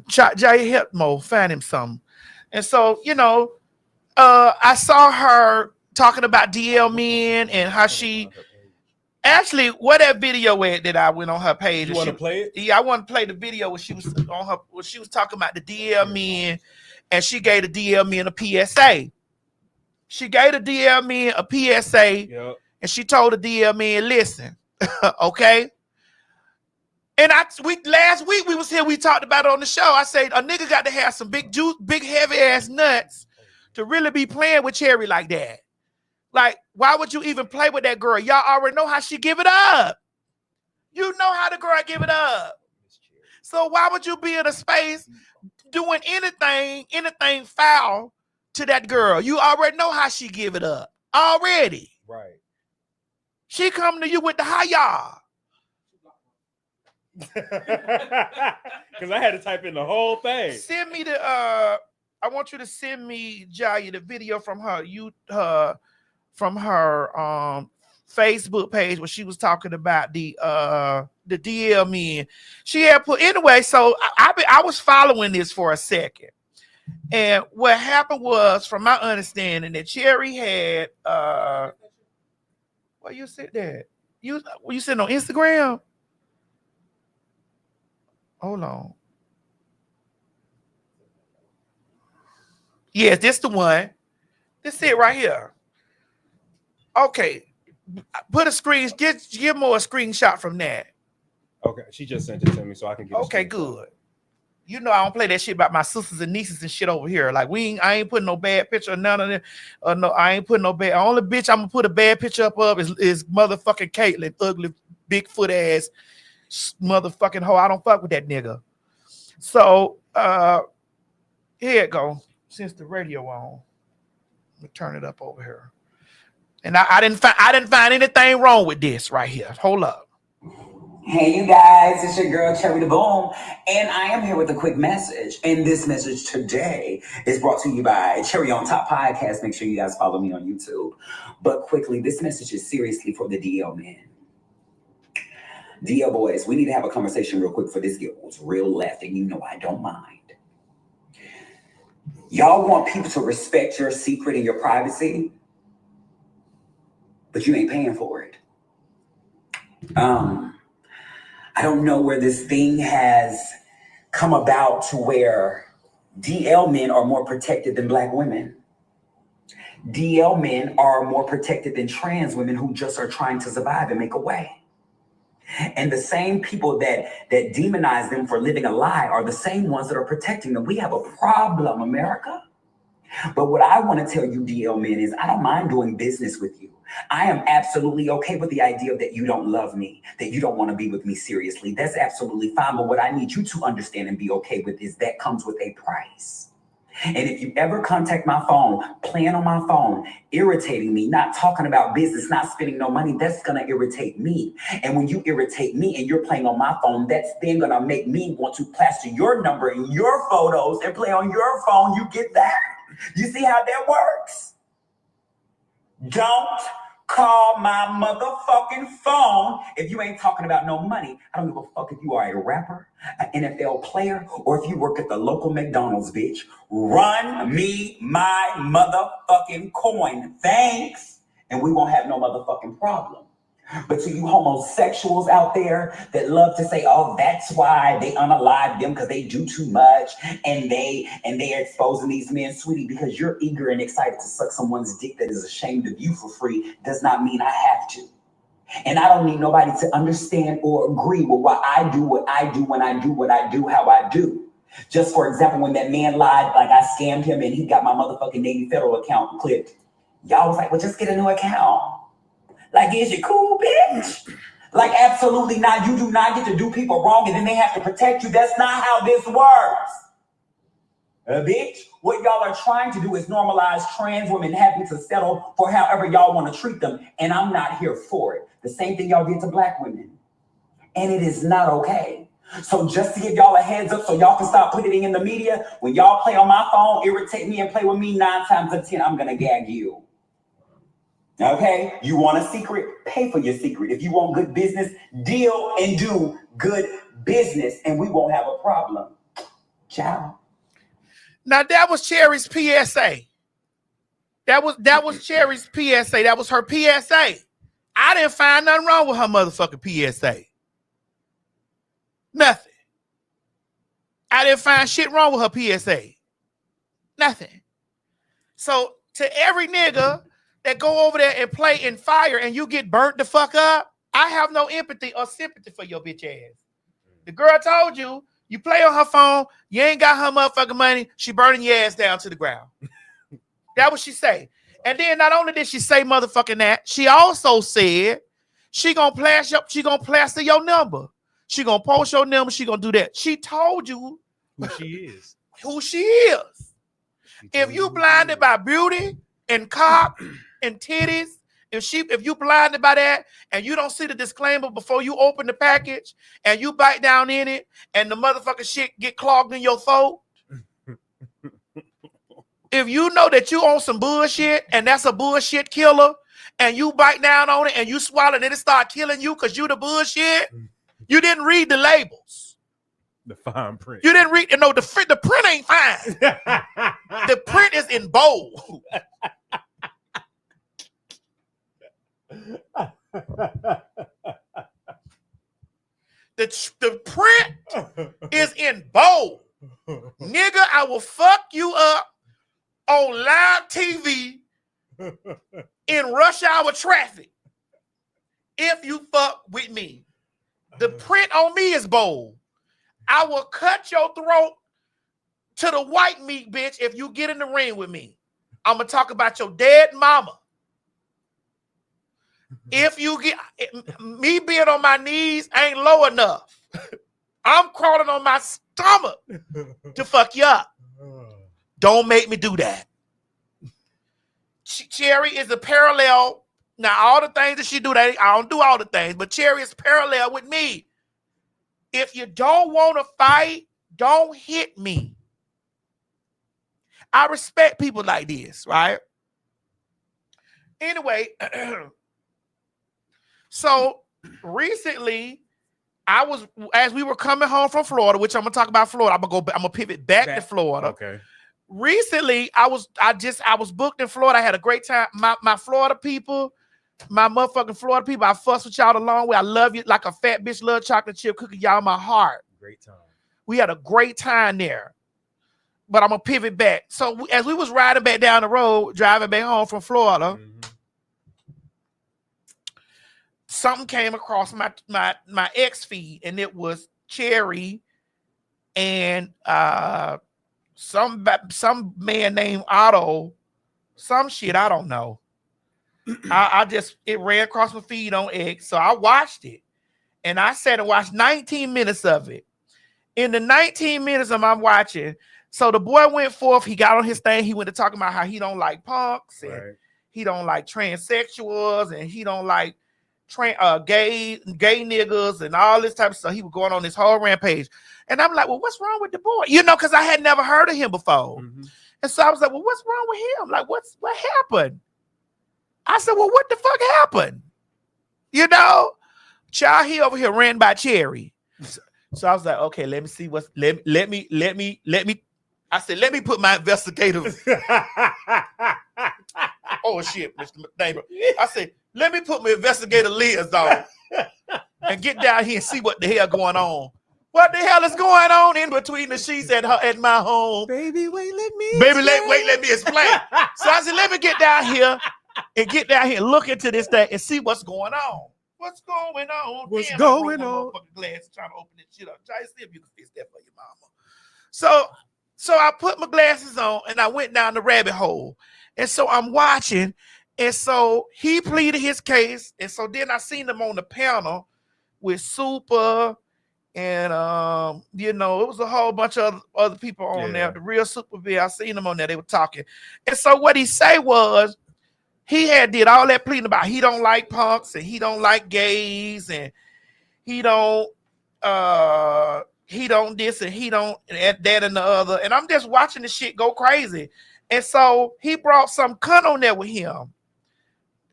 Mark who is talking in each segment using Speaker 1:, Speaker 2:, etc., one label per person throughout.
Speaker 1: Jay Hepmo, find him some. And so, I saw her talking about DL men and how she actually what that video at that I went on her page.
Speaker 2: You want to play it?
Speaker 1: Yeah, I want to play the video when she was on her when she was talking about the DL men, and she gave the DL men a PSA. She gave the DL men a PSA, and she told the DL men, listen, okay. And we last week we was here, we talked about it on the show. I said a nigga got to have some big juice, big heavy ass nuts to really be playing with Cherry like that. Like, why would you even play with that girl? Y'all already know how she give it up. You know how the girl give it up. So why would you be in a space doing anything foul to that girl? You already know how she give it up. Already.
Speaker 2: Right.
Speaker 1: She come to you with the hi-ya.
Speaker 2: Because I had to type in the whole thing.
Speaker 1: Send me the I want you to send me, Jaya, the video from her Facebook page where she was talking about the DL men. She had put anyway, so I was following this for a second. And what happened was, from my understanding, that Cherry had where you sit there? You sitting on Instagram? Hold on. Yes, this the one. This it right here. Okay. Put a screen, give more a screenshot from that.
Speaker 2: Okay, she just sent it to me so I can get
Speaker 1: okay, good. You know I don't play that shit about my sisters and nieces and shit over here. Like I ain't putting no bad picture or none of them. No, I ain't putting no bad. Only bitch I'm gonna put a bad picture up of is motherfucking Caitlyn, ugly Bigfoot ass motherfucking hoe. I don't fuck with that nigga. So here it go. Since the radio on, let me turn it up over here. And I didn't find anything wrong with this right here. Hold up.
Speaker 3: Hey you guys, it's your girl Cherry the Boom, and I am here with a quick message. And this message today is brought to you by Cherry on Top Podcast. Make sure you guys follow me on YouTube. But quickly, this message is seriously for the DL men. DL boys, we need to have a conversation real quick for this gets real left, and you know I don't mind. Y'all want people to respect your secret and your privacy, but you ain't paying for it. I don't know where this thing has come about to where DL men are more protected than black women. DL men are more protected than trans women who just are trying to survive and make a way. And the same people that demonize them for living a lie are the same ones that are protecting them. We have a problem, America. But what I want to tell you, DL men, is I don't mind doing business with you. I am absolutely okay with the idea that you don't love me, that you don't want to be with me seriously. That's absolutely fine. But what I need you to understand and be okay with is that comes with a price. And if you ever contact my phone, playing on my phone, irritating me, not talking about business, not spending no money, that's going to irritate me. And when you irritate me and you're playing on my phone, that's then going to make me want to plaster your number in your photos and play on your phone. You get that? You see how that works? Don't call my motherfucking phone if you ain't talking about no money. I don't give a fuck if you are a rapper, an NFL player, or if you work at the local McDonald's, bitch. Run me my motherfucking coin. Thanks. And we won't have no motherfucking problem. But to you homosexuals out there that love to say, oh, that's why they unalive them because they do too much and they are exposing these men, sweetie, because you're eager and excited to suck someone's dick that is ashamed of you for free does not mean I have to. And I don't need nobody to understand or agree with why I do what I do when I do what I do, how I do. Just for example, when that man lied, like I scammed him and he got my motherfucking Navy Federal account clipped. Y'all was like, well, just get a new account. Like, is you cool, bitch? Like, absolutely not. You do not get to do people wrong and then they have to protect you. That's not how this works. Bitch, what y'all are trying to do is normalize trans women having to settle for however y'all want to treat them. And I'm not here for it. The same thing y'all did to black women. And it is not okay. So just to give y'all a heads up so y'all can stop putting it in the media, when y'all play on my phone, irritate me and play with me 9 times out of 10, I'm going to gag you. Okay, you want a secret? Pay for your secret. If you want good business, deal and do good business, and we won't have a problem. Ciao.
Speaker 1: Now that was Cherry's PSA. That was Cherry's PSA. That was her PSA. I didn't find nothing wrong with her motherfucking PSA. Nothing. I didn't find shit wrong with her PSA. Nothing. So to every nigga that go over there and play in fire and you get burnt the fuck up, I have no empathy or sympathy for your bitch ass. The girl told you, you play on her phone, you ain't got her motherfucking money, she burning your ass down to the ground. That what she say. And then not only did she say motherfucking that, she also said she gonna plaster your number. She gonna post your number, she gonna do that. She told you
Speaker 2: who she is.
Speaker 1: Who she is. If you blinded by beauty and cock and titties, if you blinded by that and you don't see the disclaimer before you open the package and you bite down in it and the motherfucking shit get clogged in your throat, if you know that you on some bullshit and that's a bullshit killer and you bite down on it and you swallow it and it start killing you because you the bullshit, you didn't read the labels.
Speaker 2: The fine print.
Speaker 1: You didn't read, no, the print ain't fine. The print is in bold. The print is in bold. Nigga, I will fuck you up on live TV in rush hour traffic if you fuck with me. The print on me is bold. I will cut your throat to the white meat, bitch, if you get in the ring with me. I'm going to talk about your dead mama. If you get me being on my knees ain't low enough. I'm crawling on my stomach to fuck you up. Don't make me do that. Cherry is a parallel. Now, all the things that she do, I don't do all the things, but Cherry is parallel with me. If you don't want to fight, don't hit me. I respect people like this, right? Anyway, so recently, as we were coming home from Florida, which I'm gonna talk about Florida. I'm gonna pivot back to Florida.
Speaker 2: Okay.
Speaker 1: Recently, I was booked in Florida. I had a great time. My Florida people, my motherfucking Florida people, I fuss with y'all the long way. I love you like a fat bitch love chocolate chip cookie. Y'all my heart.
Speaker 2: Great time. We
Speaker 1: had a great time there. But I'm gonna pivot back. So as we was riding back down the road, driving back home from Florida, something came across my X feed, and it was Cherry and some man named Otto, some shit I don't know. It ran across my feed on X, so I watched it, and I sat and watched 19 minutes of it. In the 19 minutes of my watching, so the boy went forth. He got on his thing. He went to talking about how he don't like punks and he don't like transsexuals and he don't like gay niggas and all this type of stuff. He was going on this whole rampage, and I'm like, well, what's wrong with the boy? You know, because I had never heard of him before, and so I was like, well, what's wrong with him? Like, what happened? I said, well, what the fuck happened? You know, child, he over here ran by Cherry. So I was like, okay, let me see what's let me. I said, let me put my investigative. Oh shit, Mr. Neighbor. I said, let me put my investigative lens on and get down here and see what the hell going on. What the hell is going on in between the sheets at my home?
Speaker 2: Baby, wait, let me
Speaker 1: explain. So I said, let me get down here and look into this thing and see what's going on. What's going on?
Speaker 2: What's
Speaker 1: Damn,
Speaker 2: going
Speaker 1: I
Speaker 2: on?
Speaker 1: broke my motherfucking glass trying to open this shit up. Try to see if you can fix that for your mama. So I put my glasses on and I went down the rabbit hole. And so I'm watching. And so he pleaded his case. And so then I seen him on the panel with Super and it was a whole bunch of other people on there. The real Super Bill. I seen them on there. They were talking. And so what he say was, he had did all that pleading about he don't like punks and he don't like gays and he don't this and he don't that and the other. And I'm just watching the shit go crazy. And so he brought some cunt on there with him.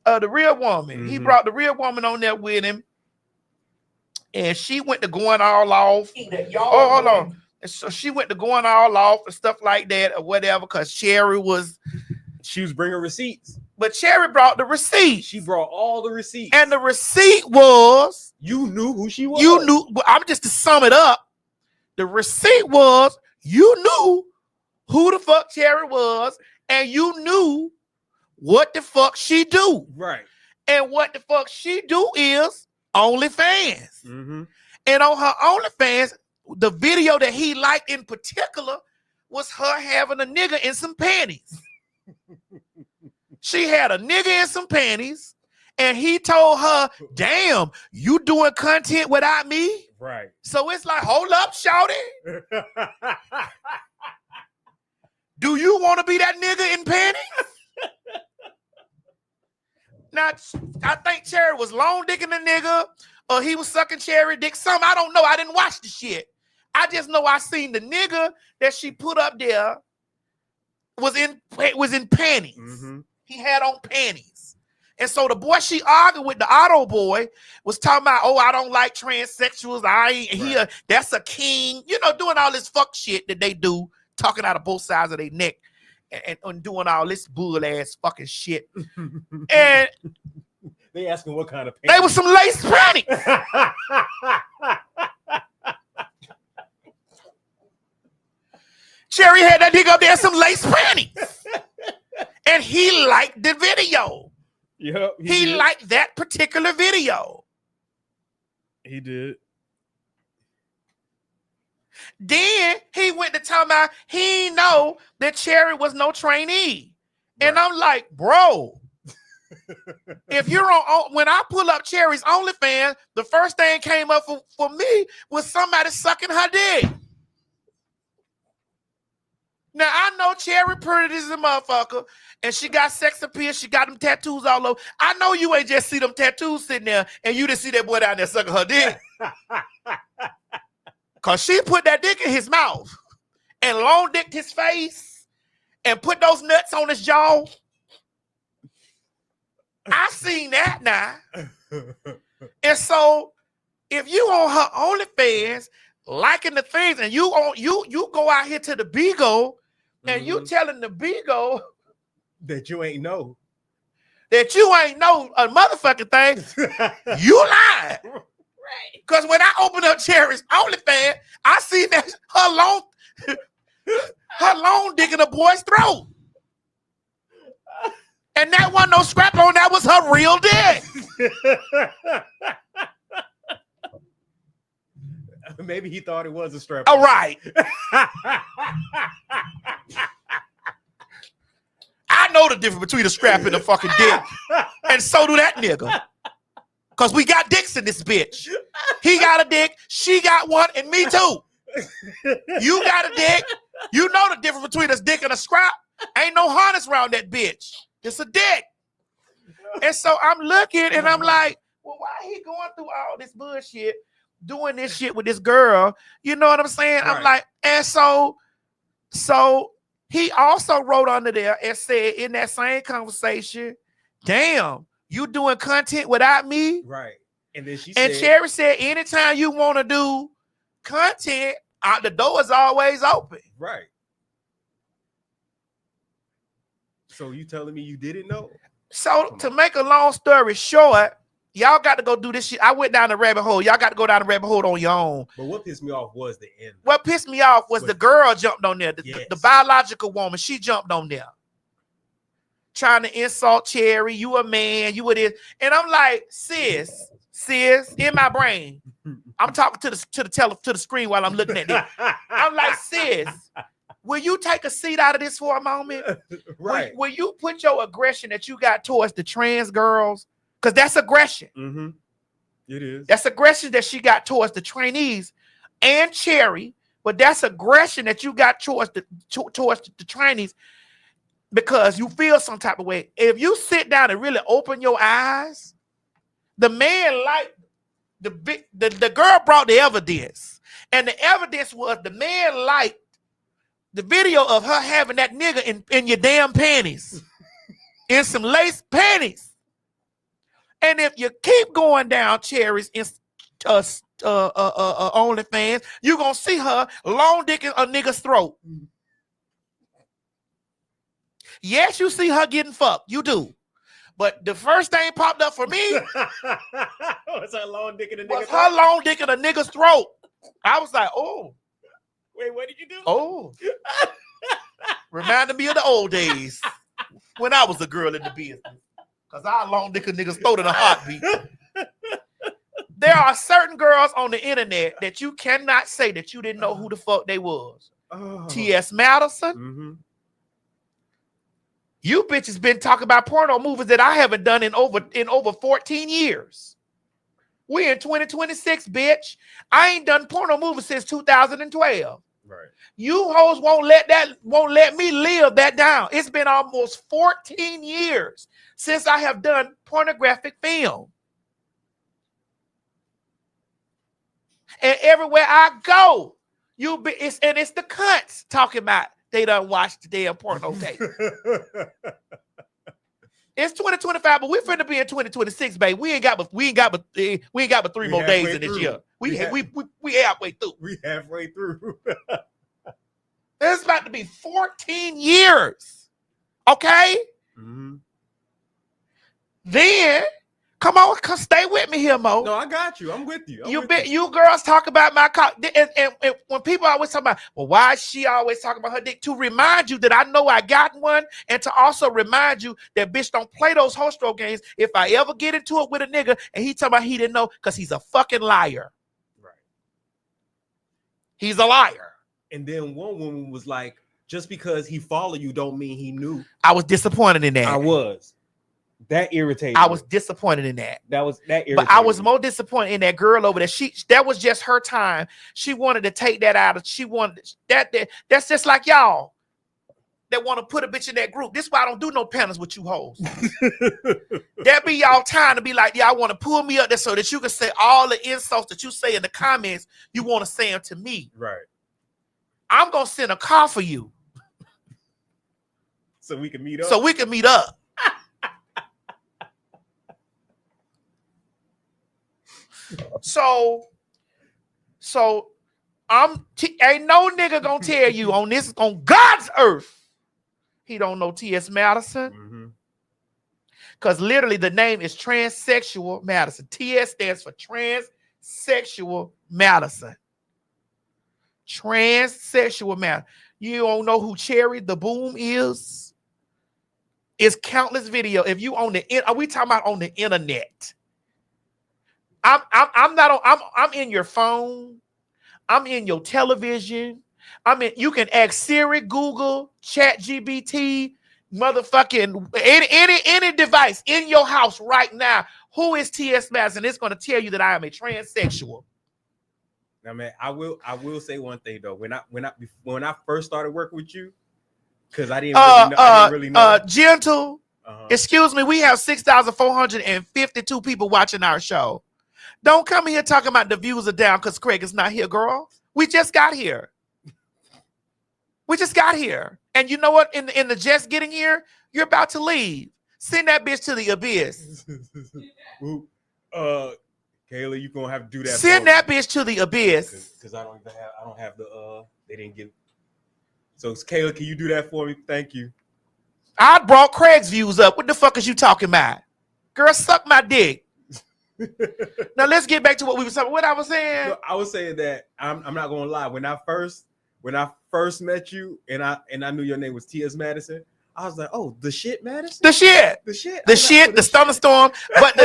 Speaker 1: The real woman. He brought the real woman on there with him. And she went to going all off. Oh, hold on. And so she went to going all off and stuff like that or whatever because Cherry was
Speaker 2: bringing receipts.
Speaker 1: But Cherry brought the receipt.
Speaker 2: She brought all the receipts.
Speaker 1: And the receipt was...
Speaker 2: You knew who she was.
Speaker 1: You knew... I'm just to sum it up. The receipt was you knew who the fuck Cherry was and you knew what the fuck she do.
Speaker 2: Right.
Speaker 1: And what the fuck she do is OnlyFans.
Speaker 2: Mm-hmm.
Speaker 1: And on her OnlyFans, the video that he liked in particular was her having a nigga in some panties. She had a nigga in some panties, and he told her, damn, you doing content without me?
Speaker 2: Right.
Speaker 1: So it's like, hold up, shawty. Do you want to be that nigga in panties? Now, I think Cherry was long dicking the nigga, or he was sucking Cherry dick. Some, I don't know. I didn't watch the shit. I just know I seen the nigga that she put up there was in panties. Mm-hmm. He had on panties. And so the boy she argued with, the auto boy, was talking about, oh, I don't like transsexuals. That's a king. You know, doing all this fuck shit that they do, talking out of both sides of their neck and doing all this bull ass fucking shit. And
Speaker 2: they asking what kind of panties.
Speaker 1: They were some lace panties. Cherry had that nigga up there, some lace panties. And he liked the video.
Speaker 2: Yep.
Speaker 1: He liked that particular video.
Speaker 2: He did.
Speaker 1: Then he went to tell me he know that Cherry was no trainee. Right. And I'm like, bro, if you're on, when I pull up Cherry's OnlyFans, the first thing came up for me was somebody sucking her dick. Now, I know Cherry pretty as a motherfucker, and she got sex appeal. She got them tattoos all over. I know you ain't just see them tattoos sitting there, and you didn't see that boy down there sucking her dick. Because she put that dick in his mouth and long dicked his face and put those nuts on his jaw. I seen that now. And so, if you on her OnlyFans, liking the things, and you go out here to the Beagle, and you telling the Beagle
Speaker 2: that you ain't know
Speaker 1: a motherfucking thing, you lying. Right. Because when I open up Cherry's OnlyFans, I see that her long dick in a boy's throat. And that wasn't no scrap on, that was her real dick.
Speaker 2: Maybe he thought it was a strap.
Speaker 1: All right. I know the difference between a strap and a fucking dick. And so do that nigga. Because we got dicks in this bitch. He got a dick, she got one, and me too. You got a dick. You know the difference between a dick and a scrap. Ain't no harness around that bitch. It's a dick. And so I'm looking and I'm like, well, why he going through all this bullshit? Doing this shit with this girl, you know what I'm saying? Right. I'm like, and so he also wrote under there and said in that same conversation, damn, you doing content without me?
Speaker 2: Right. And then
Speaker 1: Cherry said, anytime you want to do content, the door is always open.
Speaker 2: Right. So you telling me you didn't know?
Speaker 1: So to make a long story short, y'all got to go do this shit. I went down the rabbit hole. Y'all got to go down the rabbit hole on your own.
Speaker 2: But what pissed me off was the end.
Speaker 1: What pissed me off was the girl jumped on there. The biological woman, she jumped on there. Trying to insult Cherry. You a man. You a this. And I'm like, sis, in my brain. I'm talking to the screen while I'm looking at this. I'm like, sis, will you take a seat out of this for a moment?
Speaker 2: Right.
Speaker 1: Will you put your aggression that you got towards the trans girls? Because that's aggression.
Speaker 2: Mm-hmm. It is.
Speaker 1: That's aggression that she got towards the trainees and Cherry, but that's aggression that you got towards the trainees because you feel some type of way. If you sit down and really open your eyes, the man liked the girl brought the evidence, and the evidence was the man liked the video of her having that nigga in your damn panties, in some lace panties. And if you keep going down Cherry's OnlyFans, you gonna see her long dicking a nigga's throat. Yes, you see her getting fucked. You do. But the first thing popped up for me
Speaker 2: was her long dick in a
Speaker 1: nigga's throat. I was like, oh.
Speaker 2: Wait, what did you do?
Speaker 1: Oh. Reminded me of the old days when I was a girl in the business. Because I long dick a nigga's throat in a heartbeat. There are certain girls on the internet that you cannot say that you didn't know who the fuck they was. T.S. Madison.
Speaker 2: Mm-hmm.
Speaker 1: You bitches been talking about porno movies that I haven't done in over 14 years. We in 2026, bitch. I ain't done porno movies since 2012.
Speaker 2: Right.
Speaker 1: You hoes won't let me live that down. It's been almost 14 years since I have done pornographic film. And everywhere I go, it's the cunts talking about they done watched the damn porno tape. It's 2025, but we finna be in 2026, babe. We ain't got but 3 more days in this year. We halfway through.
Speaker 2: We halfway through.
Speaker 1: It's about to be 14 years. Okay?
Speaker 2: Mm-hmm.
Speaker 1: Then come on, stay with me here, Mo.
Speaker 2: No, I got you. I'm with you.
Speaker 1: You girls talk about my cock, and when people always talk about, well, why is she always talking about her dick? To remind you that I know I got one, and to also remind you that bitch don't play those hostro games. If I ever get into it with a nigga and he talking about he didn't know, because he's a fucking liar.
Speaker 2: Right.
Speaker 1: He's a liar.
Speaker 2: And then one woman was like, just because he followed you don't mean he knew.
Speaker 1: I was disappointed in that.
Speaker 2: I was. That irritated
Speaker 1: I was disappointed in that.
Speaker 2: That irritated.
Speaker 1: But I was more disappointed in that girl over there. That was just her time. She wanted to take that out of. She wanted that. That's just like y'all that want to put a bitch in that group. This is why I don't do no panels with you hoes. That be y'all time to be like, y'all want to pull me up there so that you can say all the insults that you say in the comments. You want to say them to me.
Speaker 2: Right.
Speaker 1: I'm gonna send a car for you
Speaker 2: so we can meet up.
Speaker 1: So ain't no nigga gonna tell you on God's earth he don't know T.S. Madison.
Speaker 2: Mm-hmm.
Speaker 1: Because literally the name is Transsexual Madison. T.S. stands for Transsexual Madison. Transsexual Madison. You don't know who Cherry the Boom is? It's countless video. If you on are we talking about on the internet? I'm in your phone. I'm in your television. You can ask Siri, Google, ChatGPT, motherfucking any device in your house right now. Who is T.S. Madison? It's going to tell you that I am a transsexual.
Speaker 2: Now, man, I will say one thing though. When I first started working with you, because I didn't really know.
Speaker 1: Gentle, excuse me, we have 6,452 people watching our show. Don't come here talking about the views are down because Craig is not here, girl. We just got here. And you know what? In the just getting here, you're about to leave. Send that bitch to the abyss.
Speaker 2: Kayla, you gonna have to do that.
Speaker 1: Send that bitch to the abyss.
Speaker 2: Because I don't have the they didn't give. So Kayla, can you do that for me? Thank you.
Speaker 1: I brought Craig's views up. What the fuck is you talking about? Girl, suck my dick. Now let's get back to what we were talking. What I was saying.
Speaker 2: No, I was saying that I'm not gonna lie. When I first met you and I knew your name was T.S. Madison, I was like, oh, the shit, Madison?
Speaker 1: The shit, the thunderstorm. But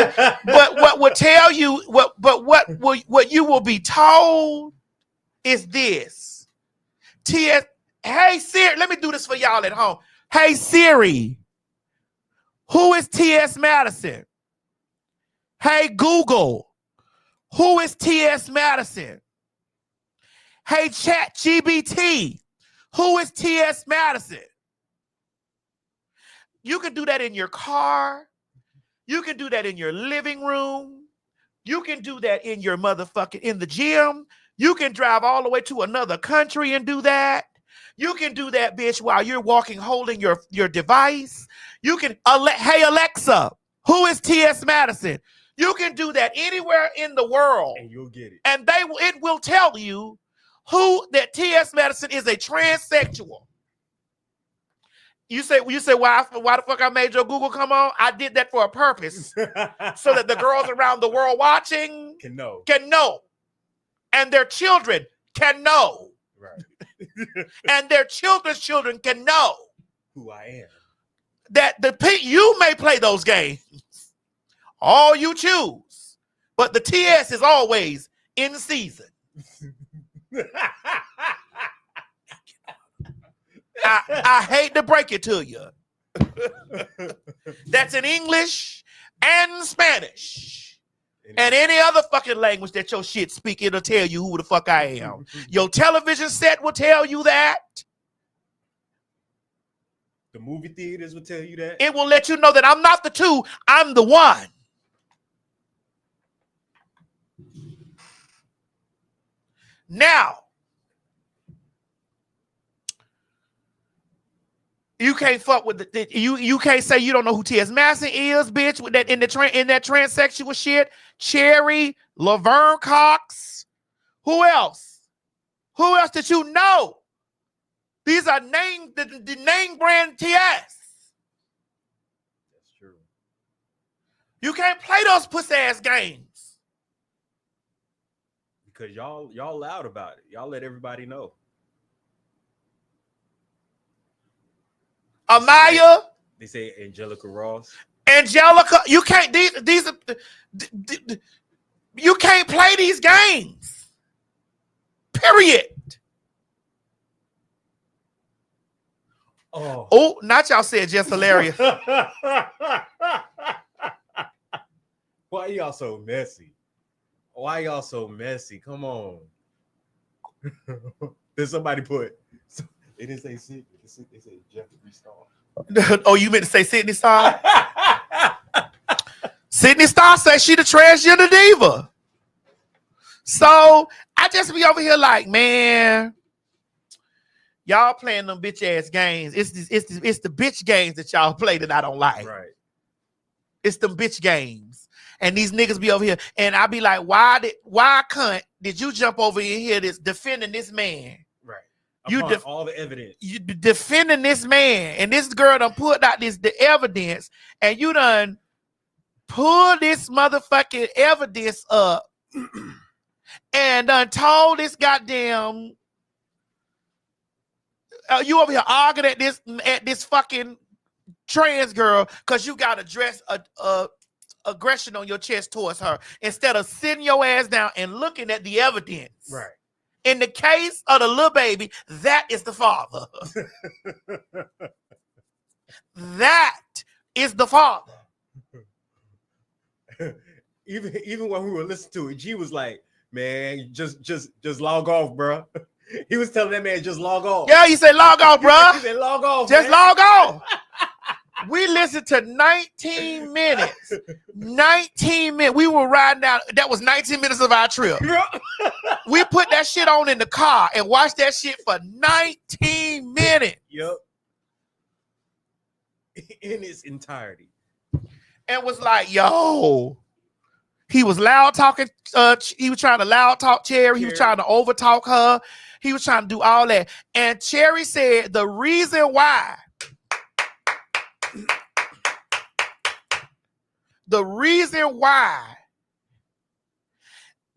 Speaker 1: what will tell you what you will be told is this. T.S. Hey Siri, let me do this for y'all at home. Hey Siri, who is T.S. Madison? Hey Google, who is T.S. Madison? Hey ChatGPT, who is T.S. Madison? You can do that in your car. You can do that in your living room. You can do that in your in the gym. You can drive all the way to another country and do that. You can do that, bitch, while you're walking holding your device. You can, hey Alexa, who is T.S. Madison? You can do that anywhere in the world,
Speaker 2: and you'll get it.
Speaker 1: And it will tell you that T.S. Madison is a transsexual. You say why the fuck I made your Google come on? I did that for a purpose, so that the girls around the world watching
Speaker 2: can know,
Speaker 1: and their children can know,
Speaker 2: right?
Speaker 1: And their children's children can know
Speaker 2: who I am.
Speaker 1: That you may play those games all you choose, but the TS is always in season. I hate to break it to you. That's in English and Spanish and any other fucking language that your shit speak. It'll tell you who the fuck I am. Your television set will tell you that.
Speaker 2: The movie theaters will tell you that.
Speaker 1: It will let you know that I'm not the two, I'm the one. Now, you can't fuck with you can't say you don't know who T.S. Madison is, bitch, with that in that transsexual shit. Cherry, Laverne Cox. Who else? Who else did you know? These are the name brand TS.
Speaker 2: That's true.
Speaker 1: You can't play those pussy ass games.
Speaker 2: Because y'all loud about it. Y'all let everybody know.
Speaker 1: Amaya.
Speaker 2: They say Angelica Ross.
Speaker 1: Angelica, you can't. These are. You can't play these games. Period. Oh, not y'all said just hilarious.
Speaker 2: Why y'all so messy? Why y'all so messy? Come on. Did somebody put? They didn't say Sydney. They said Jeffrey Star.
Speaker 1: Oh, you meant to say Sydney Star? Sydney Star says she the transgender diva. So I just be over here like, man, y'all playing them bitch ass games. It's the bitch games that y'all play that I don't like.
Speaker 2: Right.
Speaker 1: It's them bitch games. And these niggas be over here. And I be like, why cunt did you jump over in here defending this man?
Speaker 2: Right.
Speaker 1: You
Speaker 2: all the evidence.
Speaker 1: You defending this man. And this girl done put out the evidence. And you done pull this motherfucking evidence up and done told this goddamn you over here arguing at this fucking trans girl because you got aggression on your chest towards her instead of sitting your ass down and looking at the evidence.
Speaker 2: Right.
Speaker 1: In the case of the little baby, that is the father. That is the father.
Speaker 2: Even when we were listening to it, G was like, "Man, just log off, bro." He was telling that man, "Just log off."
Speaker 1: Yeah, he said, "Log off, bro."
Speaker 2: He said, "Log off."
Speaker 1: Just
Speaker 2: man.
Speaker 1: log off. We listened to 19 minutes. 19 minutes. We were riding down. That was 19 minutes of our trip. We put that shit on in the car and watched that shit for 19 minutes.
Speaker 2: Yep. In its entirety.
Speaker 1: And was like, yo. He was loud talking. He was trying to loud talk Cherry. He was trying to overtalk her. He was trying to do all that. And Cherry said the reason why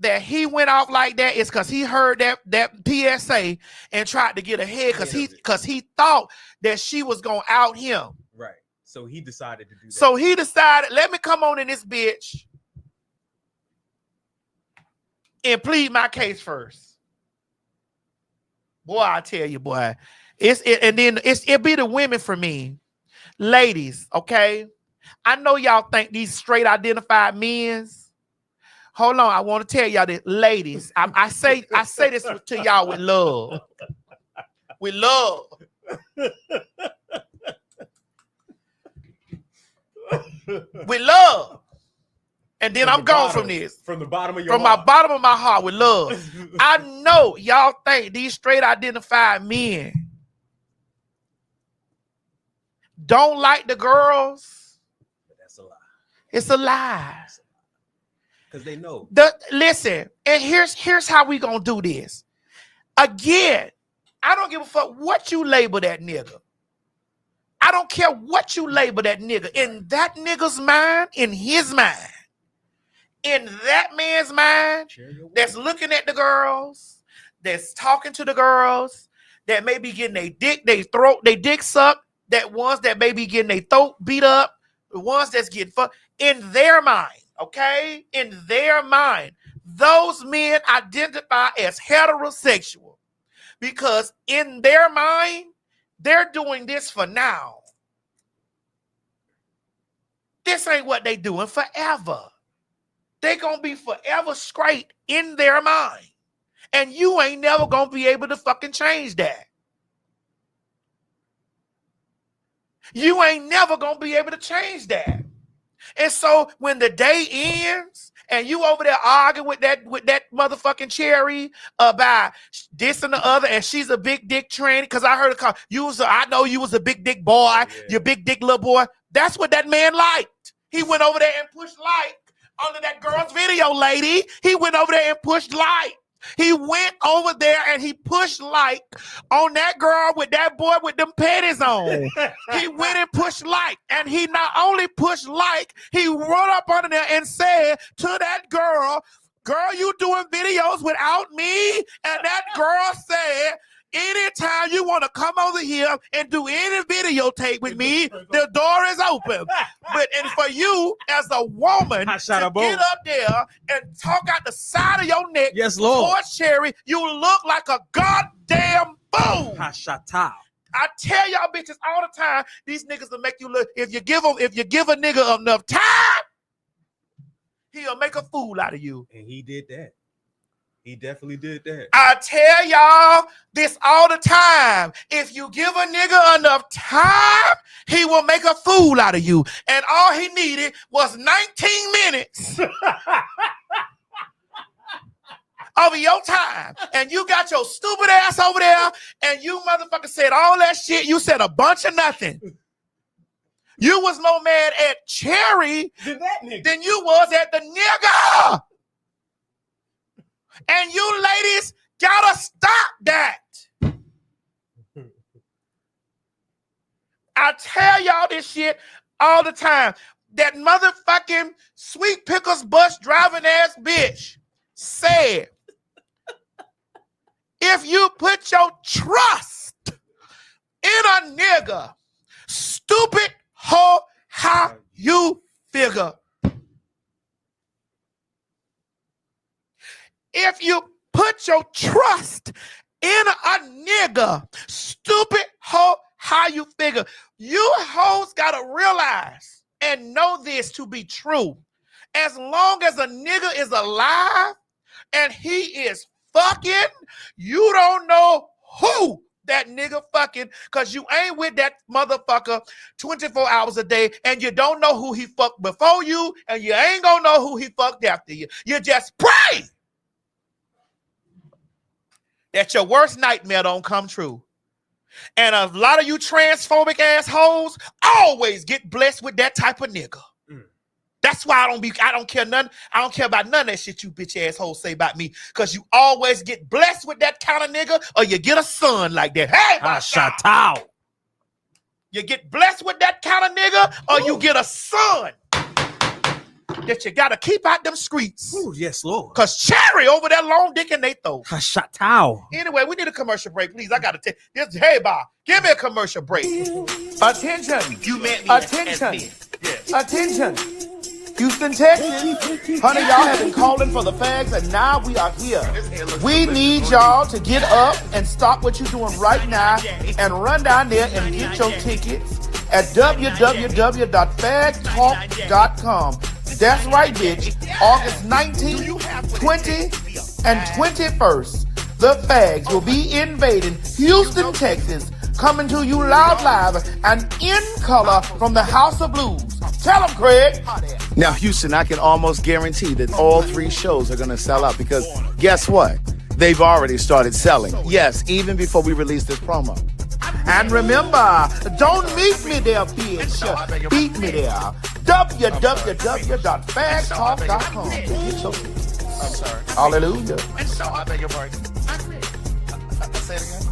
Speaker 1: that he went off like that is because he heard that PSA and tried to get ahead because he thought that she was gonna out him.
Speaker 2: Right. So he decided to do that.
Speaker 1: So he decided, let me come on in this bitch and plead my case first. Boy, I tell you, boy. It be the women for me. Ladies, okay? I know y'all think these straight identified men's. Hold on, I want to tell y'all that, ladies. I say this to y'all with love. With love. With love. And then I'm gone from this.
Speaker 2: From the bottom of your
Speaker 1: heart. From my bottom of my heart with love. I know y'all think these straight identified men don't like the girls.
Speaker 2: But that's a lie.
Speaker 1: It's a lie.
Speaker 2: Because they know.
Speaker 1: Listen, and here's how we gonna do this. Again, I don't give a fuck what you label that nigga. I don't care what you label that nigga. In that nigga's mind, in his mind, in that man's mind, that's looking at the girls, that's talking to the girls, that may be getting their dick sucked, that ones that may be getting their throat beat up, the ones that's getting fucked, in their mind, okay? In their mind, those men identify as heterosexual because in their mind, they're doing this for now. This ain't what they doing forever. They gonna be forever straight in their mind. And you ain't never gonna be able to fucking change that. You ain't never gonna be able to change that. And so when the day ends and you over there arguing with that motherfucking Cherry about this and the other, and she's a big dick tranny, because I heard her call I know you was a big dick boy, you big dick little boy. That's what that man liked. He went over there and pushed like under that girl's video, lady. He went over there and pushed like. He went over there and he pushed like on that girl with that boy with them panties on. He went and pushed like, and he not only pushed like, he run up under there and said to that girl, you doing videos without me? And that girl said, anytime you want to come over here and do any videotape with me, the door is open. And for you as a woman to get up there and talk out the side of your neck,
Speaker 2: yes, Lord,
Speaker 1: towards Cherry, you look like a goddamn fool. I tell y'all bitches all the time, these niggas will make you look. If you give a nigga enough time, he'll make a fool out of you.
Speaker 2: And he did that. He definitely did that.
Speaker 1: I tell y'all this all the time. If you give a nigga enough time, he will make a fool out of you. And all he needed was 19 minutes of your time. And you got your stupid ass over there, and you motherfucker said all that shit. You said a bunch of nothing. You was more mad at Cherry than you was at the nigga. And you ladies gotta stop that. I tell y'all this shit all the time. That motherfucking Sweet Pickles bus driving ass bitch said, if you put your trust in a nigga, stupid hoe, how you figure? If you put your trust in a nigga, stupid hoe, how you figure? You hoes gotta realize and know this to be true. As long as a nigga is alive and he is fucking, you don't know who that nigga fucking, because you ain't with that motherfucker 24 hours a day, and you don't know who he fucked before you, and you ain't gonna know who he fucked after you. You just pray that your worst nightmare don't come true. And a lot of you transphobic assholes always get blessed with that type of nigga. That's why I don't care about none of that shit you bitch assholes say about me. Because you always get blessed with that kind of nigga, or you get a son like that. Hey, you get blessed with that kind of nigga, or you get a son that you gotta keep out them streets.
Speaker 2: Ooh, yes, Lord.
Speaker 1: Cause Cherry over that long dick and they throw.
Speaker 2: Anyway,
Speaker 1: we need a commercial break, please. I gotta take this. Hey, Bob, give me a commercial break. Attention,
Speaker 4: You met me.
Speaker 1: attention,
Speaker 4: Yes.
Speaker 1: attention. Houston, Texas. Honey, y'all have been calling for the fags, and now we are here. We need y'all to get up and stop what you're doing right now and run down there and get your tickets at www.fagtalk.com. That's right, bitch. August 19th, 20th, and 21st. The Fags will be invading Houston, Texas, coming to you live and in color from the House of Blues. Tell them, Craig.
Speaker 5: Now, Houston, I can almost guarantee that all 3 shows are going to sell out because guess what? They've already started selling. Yes, even before we release this promo.
Speaker 1: And remember, don't meet me there, bitch. Beat me there.
Speaker 5: www.fagstalk.com. Get your tickets.
Speaker 1: I'm sorry.
Speaker 5: Hallelujah.
Speaker 1: And so I beg your pardon. I'm rich. Say it again.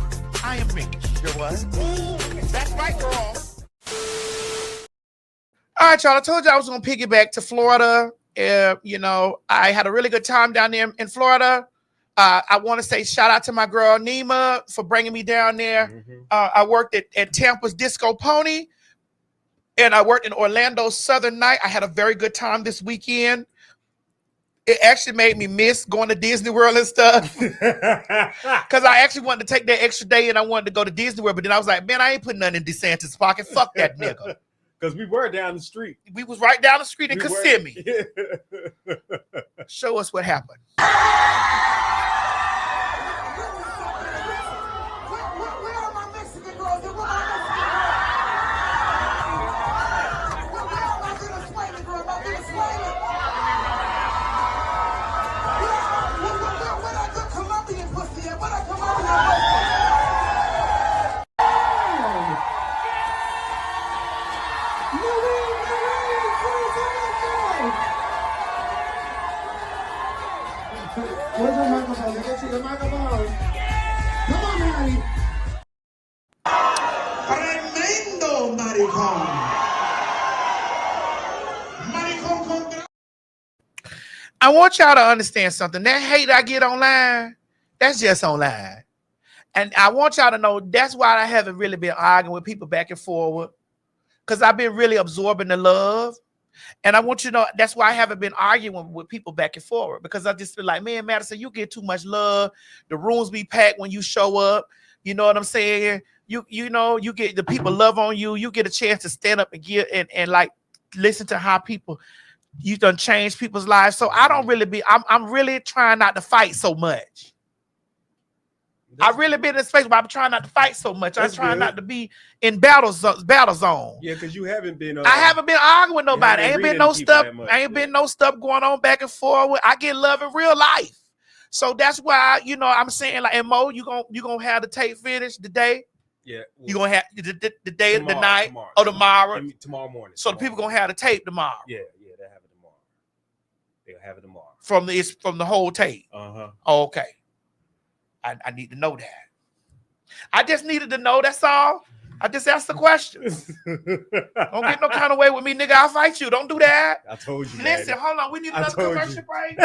Speaker 1: I am rich. You're what? That's right, girl. All right, y'all. I told you I was gonna piggyback to Florida. You know, I had a really good time down there in Florida. I want to say shout out to my girl Nima for bringing me down there.
Speaker 2: Mm-hmm.
Speaker 1: I worked at Tampa's Disco Pony, and I worked in Orlando's Southern Night. I had a very good time this weekend. It actually made me miss going to Disney World and stuff because I actually wanted to take that extra day and I wanted to go to Disney World, but then I was like, man, I ain't putting nothing in DeSantis' pocket. Fuck that nigga.
Speaker 2: Because we were down the street.
Speaker 1: We was right down the street in Kissimmee. Show us what happened.
Speaker 4: Where's the microphone? Let me see the microphone. Come on, Harry. Tremendo maricón. Maricón contra.
Speaker 1: I want y'all to understand something. That hate I get online, that's just online. And I want y'all to know that's why I haven't really been arguing with people back and forward. Because I've been really absorbing the love. And I want you to know that's why I haven't been arguing with people back and forward, because I just feel like, man, Madison, you get too much love. The rooms be packed when you show up. You know what I'm saying? You know, you get the people love on you. You get a chance to stand up and get and like listen to how people you done change people's lives. So I don't really be. I'm really trying not to fight so much. I really been in a space where I'm trying not to fight so much. I'm trying not to be in battle zone.
Speaker 2: Yeah, because you haven't been.
Speaker 1: I haven't been arguing with nobody. Ain't been no stuff. Ain't been no stuff going on back and forth. I get love in real life. So that's why, you know, I'm saying, like, and Mo, you gonna have the tape finished today.
Speaker 2: Yeah,
Speaker 1: you gonna have the day,
Speaker 2: tomorrow,
Speaker 1: the night,
Speaker 2: tomorrow,
Speaker 1: or tomorrow.
Speaker 2: Tomorrow morning.
Speaker 1: So the people gonna have the tape tomorrow.
Speaker 2: Yeah, they'll have it tomorrow. They'll have it tomorrow.
Speaker 1: From the whole tape. Okay. I need to know that. I just needed to know. That's all. I just asked the question. Don't get no kind of way with me, nigga. I'll fight you. Don't do that.
Speaker 2: I told you.
Speaker 1: Listen, hold on. We need another commercial break.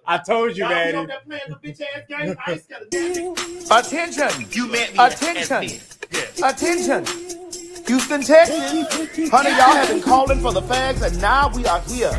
Speaker 2: I told you, man.
Speaker 1: Attention. You meant me. Attention. Attention. Houston, Texas. Honey, y'all have been calling for the fags, and now we are here.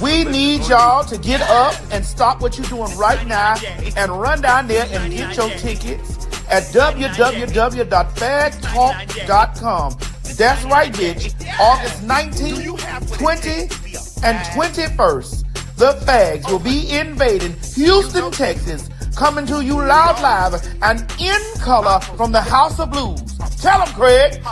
Speaker 1: We need y'all to get up and stop what you're doing right now and run down there and get your tickets at www.fagstalk.com. That's right, bitch. August 19th, 20th, and 21st. The fags will be invading Houston, Texas, coming to you loud, live, and in color from the House of Blues. Tell them, Craig.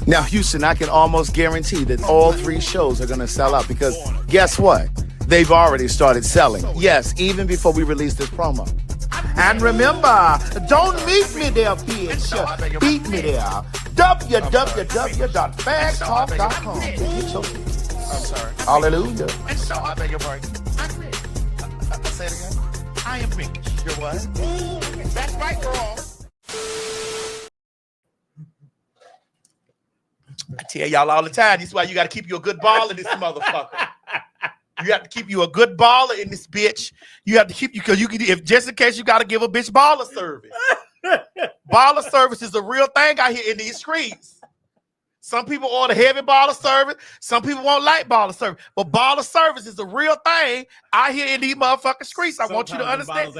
Speaker 5: Now, Houston, I can almost guarantee that all 3 shows are going to sell out because guess what? They've already started selling. Yes, even before we release this promo.
Speaker 1: And remember, don't meet me there, bitch. Beat me there. www.fagstalk.com. Get your tickets. I'm sorry.
Speaker 5: Hallelujah.
Speaker 1: And so I beg your pardon. I'm rich. Say it again. I am rich. You're what? That's right, girl. I tell y'all all the time, this is why you got to keep you a good baller in this motherfucker. You have to keep you a good baller in this bitch. You have to keep you, because you can, if just in case you got to give a bitch baller service. Baller service is a real thing out here in these streets. Some people order heavy baller service. Some people won't like baller service. But baller service is a real thing out here in these motherfucking streets. I want you to understand.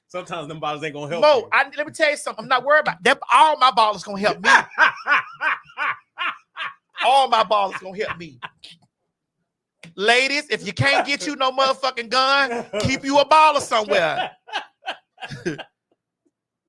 Speaker 2: Sometimes them bottles ain't gonna help.
Speaker 1: Mo, let me tell you something. I'm not worried about that. All my ballers gonna help me. All my ballers gonna help me. Ladies, if you can't get you no motherfucking gun, keep you a baller somewhere.